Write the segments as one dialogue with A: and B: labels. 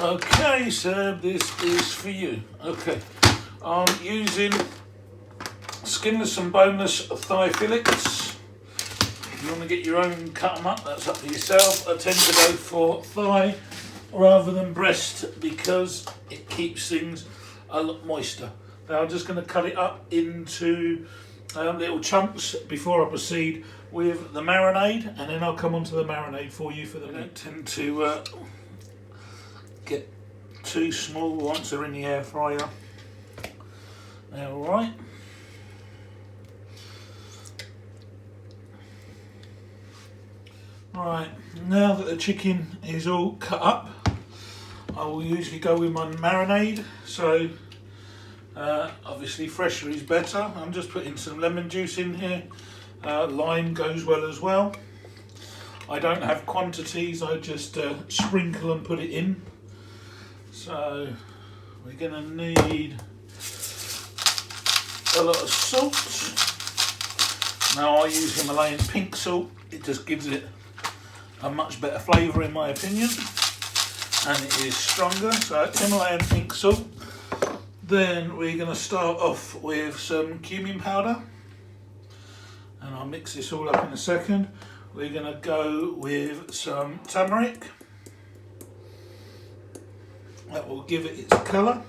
A: Okay, so this is for you. Okay, I'm using skinless and boneless thigh fillets. If you want to get your own, cut them up, that's up to yourself. I tend to go for thigh rather than breast because it keeps things a lot moister. Now I'm just going to cut it up into little chunks before I proceed with the marinade, and then I'll come on to the marinade for you for the meat. I don't tend to get too small once they're in the air fryer. Alright. Right, now that the chicken is all cut up, I will usually go with my marinade. So obviously fresher is better. I'm just putting some lemon juice in here. Lime goes well as well. I don't have quantities, I just sprinkle and put it in. So we're going to need a lot of salt. Now I use Himalayan pink salt, it just gives it a much better flavour in my opinion, and it is stronger, so Himalayan pink salt. Then we're going to start off with some cumin powder, and I'll mix this all up in a second. We're going to go with some turmeric, that will give it its colour.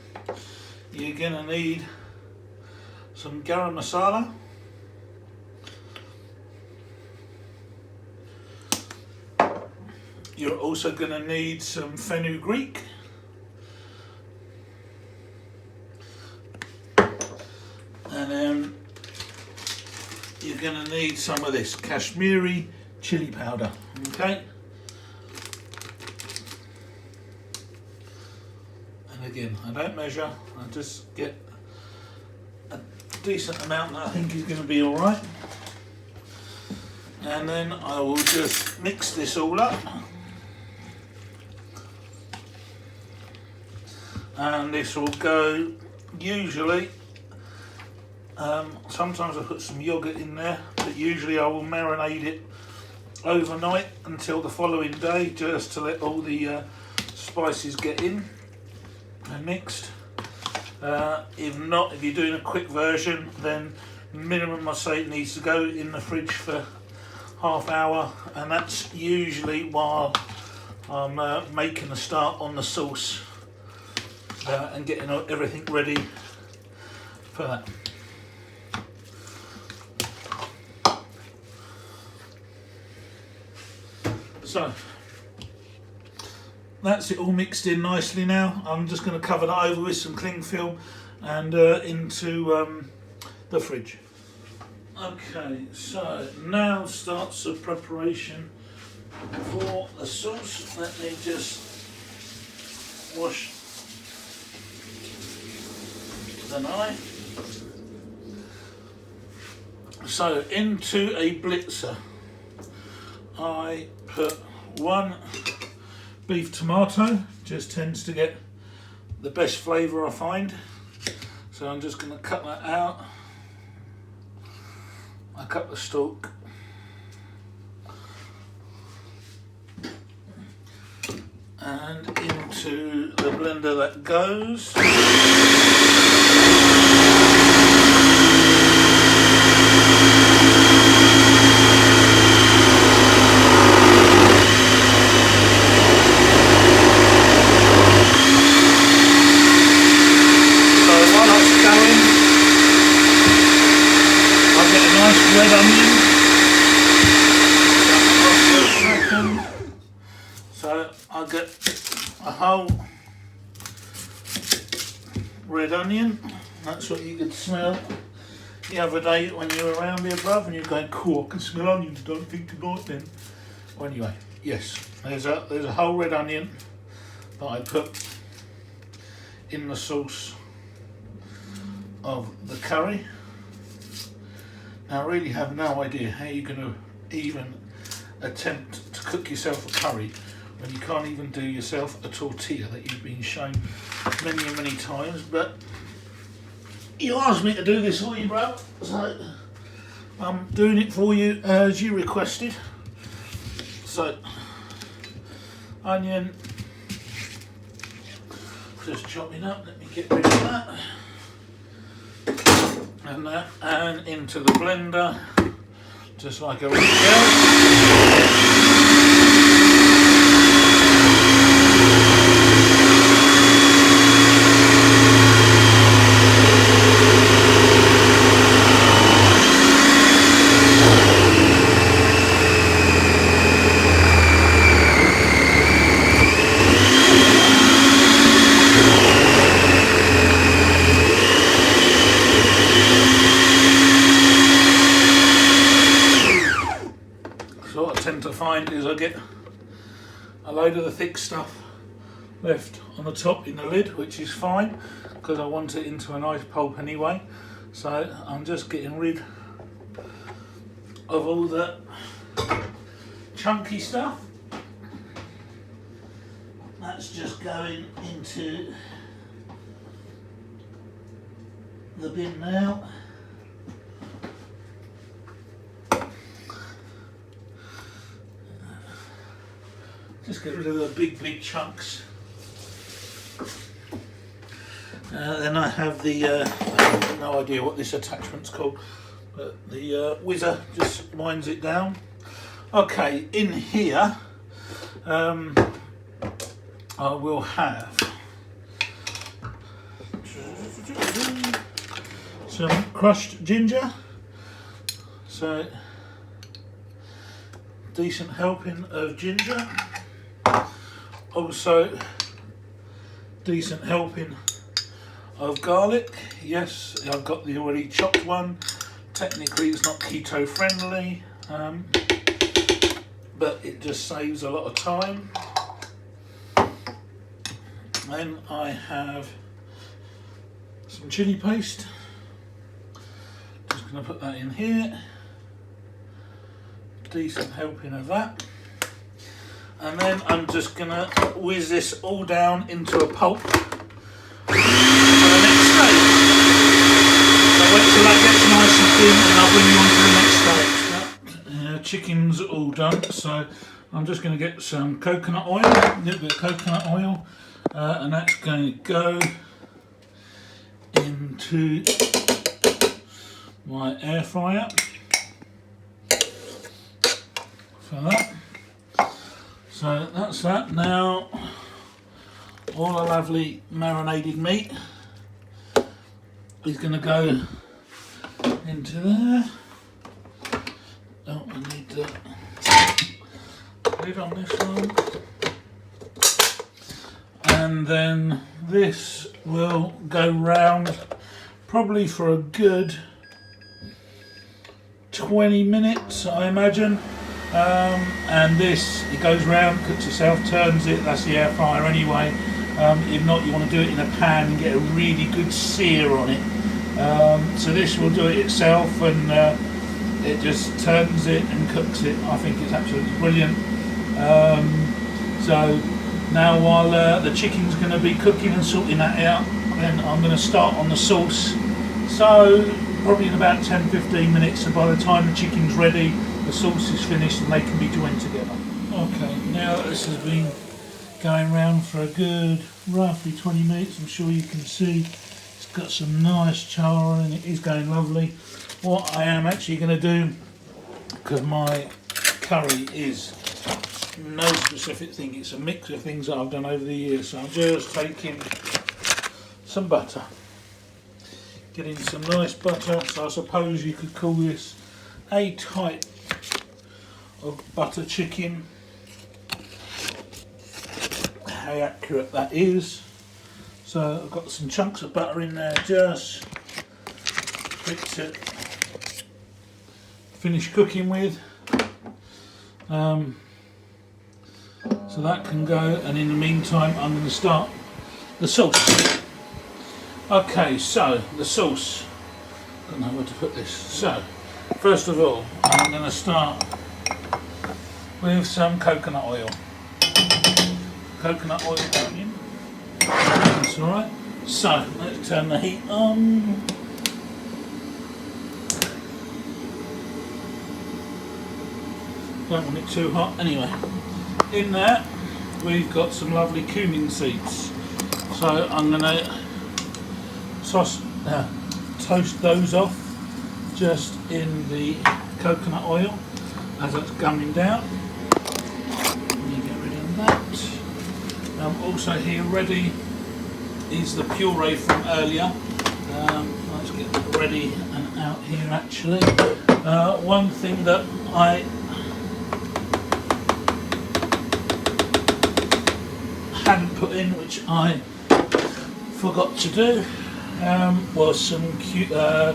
A: You're going to need some garam masala, you're also going to need some fenugreek, and then you're going to need some of this Kashmiri chili powder. Okay, and again I don't measure, I just get a decent amount that I think is going to be alright, and then I will just mix this all up. And this will go, usually, sometimes I put some yogurt in there, but usually I will marinate it overnight until the following day, just to let all the spices get in and mixed. If not, if you're doing a quick version, then minimum I say it needs to go in the fridge for half hour, and that's usually while I'm making a start on the sauce. And getting everything ready for that. So that's it all mixed in nicely now. I'm just going to cover that over with some cling film and into the fridge. Okay, so now starts the preparation for the sauce. Let me just wash the knife. So into a blitzer I put one beef tomato, just tends to get the best flavour I find, so I'm just going to cut that out. I cut the stalk, and into the blender that goes. Red onion, so I'll get a whole red onion. That's what you could smell the other day when you were around here, bruv, and you're going, cool, I can smell onions, don't think tonight then. Well, anyway, yes, there's a whole red onion that I put in the sauce of the curry. Now I really have no idea how you're going to even attempt to cook yourself a curry when you can't even do yourself a tortilla that you've been shown many and many times, but you asked me to do this for you, bro, so I'm doing it for you as you requested. So, onion, just chopping up. Let me get rid of that. And that, and into the blender, just like everything else. So what I tend to find is I get a load of the thick stuff left on the top in the lid, which is fine because I want it into a nice pulp anyway. So I'm just getting rid of all the chunky stuff. That's just going into the bin now. Just get rid of the big chunks. Then I have the, I have no idea what this attachment's called, but the whizzer just winds it down. Okay, in here I will have some crushed ginger, so decent helping of ginger. Also, decent helping of garlic. Yes, I've got the already chopped one. Technically, it's not keto friendly, but it just saves a lot of time. Then I have some chili paste. Just going to put that in here. Decent helping of that. And then I'm just going to whiz this all down into a pulp for the next stage. So wait till that gets nice and thin and I'll bring you on to the next stage. Chicken's all done, so I'm just going to get some coconut oil, a little bit of coconut oil, and that's going to go into my air fryer for that. So that's that. Now all the lovely marinated meat is going to go into there. Oh, I need the lid on this one. And then this will go round probably for a good 20 minutes, I imagine. And this, it goes round, cooks itself, turns it, that's the air fryer anyway. If not, you want to do it in a pan and get a really good sear on it. So this will do it itself, and it just turns it and cooks it. I think it's absolutely brilliant. So now while the chicken's going to be cooking and sorting that out, then I'm going to start on the sauce. So probably in about 10-15 minutes, and by the time the chicken's ready, the sauce is finished and they can be joined together. Okay, now that this has been going round for a good roughly 20 minutes, I'm sure you can see it's got some nice char and it is going lovely. What I am actually going to do, because my curry is no specific thing, it's a mix of things that I've done over the years, so I'm just taking some butter, getting some nice butter. So I suppose you could call this a type of butter chicken. How accurate that is. So I've got some chunks of butter in there just to finish cooking with. So that can go, and in the meantime I'm going to start the sauce. Okay, so the sauce, I don't know where to put this. So first of all, I'm going to start with some coconut oil. Coconut oil going in. That's alright. So let's turn the heat on. Don't want it too hot. Anyway, in there we've got some lovely cumin seeds. So I'm going to toast those off just in the coconut oil as it's gumming down. Let me get rid of that. Also here ready is the puree from earlier. Let's get that ready and out here actually. One thing that I hadn't put in, which I forgot to do, was some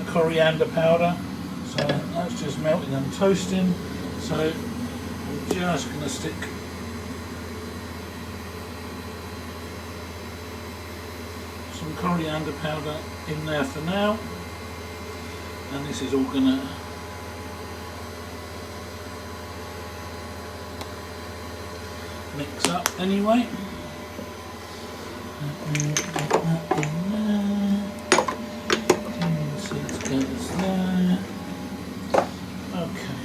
A: coriander powder. So that's just melting and toasting. So I'm just going to stick some coriander powder in there for now, and this is all going to mix up anyway. Get that in there. So let's go this there. Okay.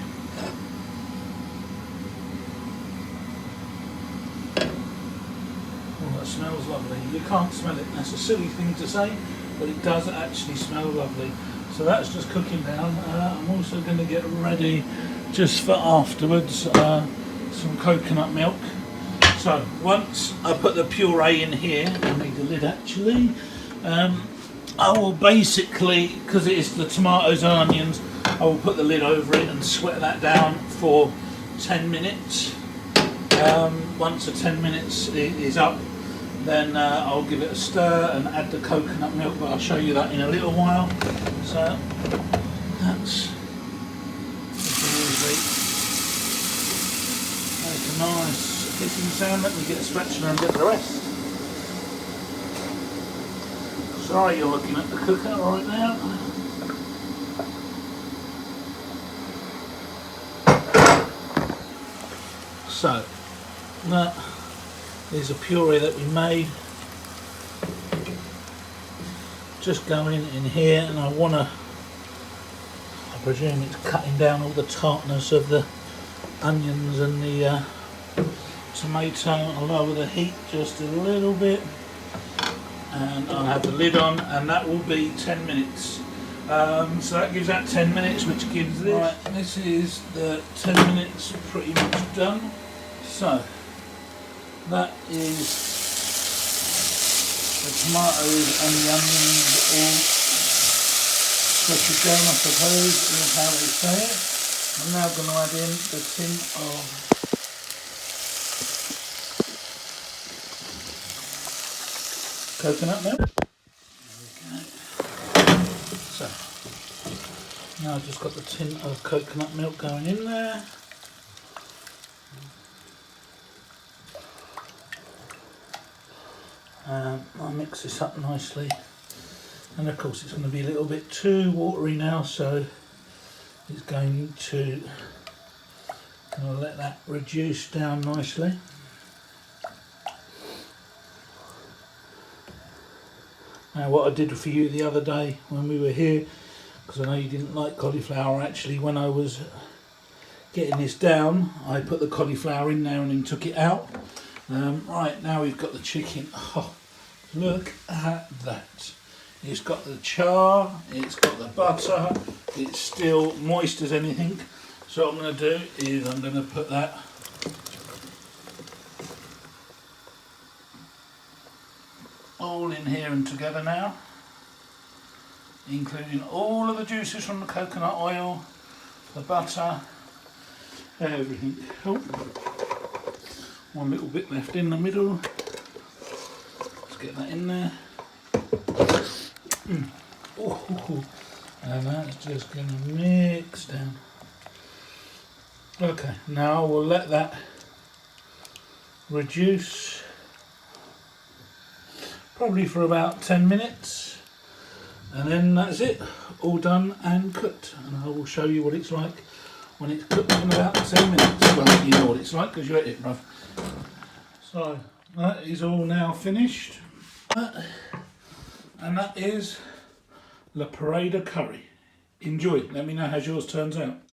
A: Oh, that smells lovely. You can't smell it. That's a silly thing to say, but it does actually smell lovely. So that's just cooking down. I'm also going to get ready just for afterwards some coconut milk. So once I put the puree in here, I need the lid actually, I will basically, because it is the tomatoes and onions, I will put the lid over it and sweat that down for 10 minutes. Once the 10 minutes is up, then I'll give it a stir and add the coconut milk, but I'll show you that in a little while. So that's make a nice hissing sound. Let me get a spatula and get the rest. Sorry you're looking at the cooker right now. So that is a puree that we made. Just going in here, and I presume it's cutting down all the tartness of the onions and the tomato. I'll lower the heat just a little bit, and I'll have the lid on, and that will be 10 minutes. So that gives that 10 minutes, which gives this. Right, this is the 10 minutes pretty much done. So that is the tomatoes and the onions all squished down, I suppose, is how they say it. I'm now going to add in the tin of coconut milk. There we go. So now I've just got the tin of coconut milk going in there. I'll mix this up nicely, and of course it's going to be a little bit too watery now, so it's going to let that reduce down nicely. Now what I did for you the other day when we were here, because I know you didn't like cauliflower, actually when I was getting this down I put the cauliflower in there and then took it out. Right, now we've got the chicken. Oh, look at that. It's got the char, it's got the butter, it's still moist as anything. So what I'm going to do is I'm going to put that all in here and together now, including all of the juices from the coconut oil, the butter, everything. Oh, one little bit left in the middle. Let's get that in there. Oh, and that's just going to mix down. Okay, now we'll let that reduce probably for about 10 minutes, and then that's it, all done and cooked, and I will show you what it's like when it's cooked in about 10 minutes. Well, you know what it's like because you ate it, bruv. So that is all now finished, and that is La Parada curry. Enjoy. Let me know how yours turns out.